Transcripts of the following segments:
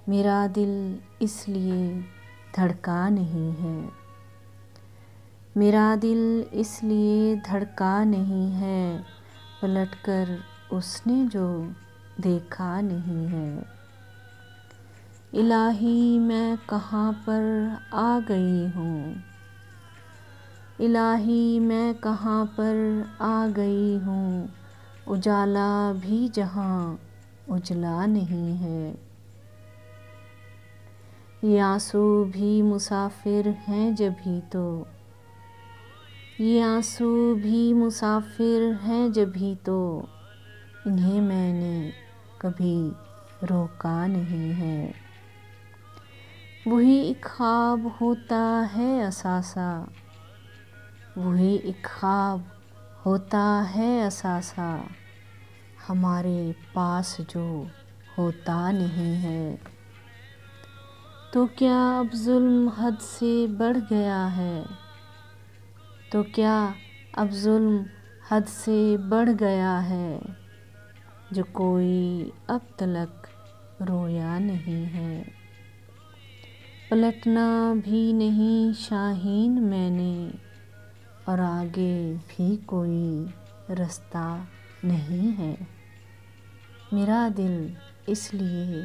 میرا دل اس لیے دھڑکا نہیں ہے، میرا دل اس لیے دھڑکا نہیں ہے، پلٹ کر اس نے جو دیکھا نہیں ہے۔ الہی میں کہاں پر آ گئی ہوں، الہی میں کہاں پر آ گئی ہوں، اجالا بھی جہاں اجلا نہیں ہے۔ یہ آنسو بھی مسافر ہیں جبھی تو، یہ آنسو بھی مسافر ہیں جبھی تو، انہیں میں نے کبھی روکا نہیں ہے۔ وہی ایک خواب ہوتا ہے اثاثہ، وہی ایک خواب ہوتا ہے اثاثہ، ہمارے پاس جو ہوتا نہیں ہے۔ تو کیا اب ظلم حد سے بڑھ گیا ہے، تو کیا اب ظلم حد سے بڑھ گیا ہے، جو کوئی اب تلک رویا نہیں ہے۔ پلٹنا بھی نہیں شاہین میں نے، اور آگے بھی کوئی رستہ نہیں ہے۔ میرا دل اس لیے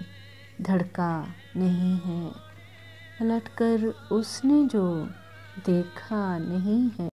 دھڑکا نہیں ہے، پلٹ کر اس نے جو دیکھا نہیں ہے۔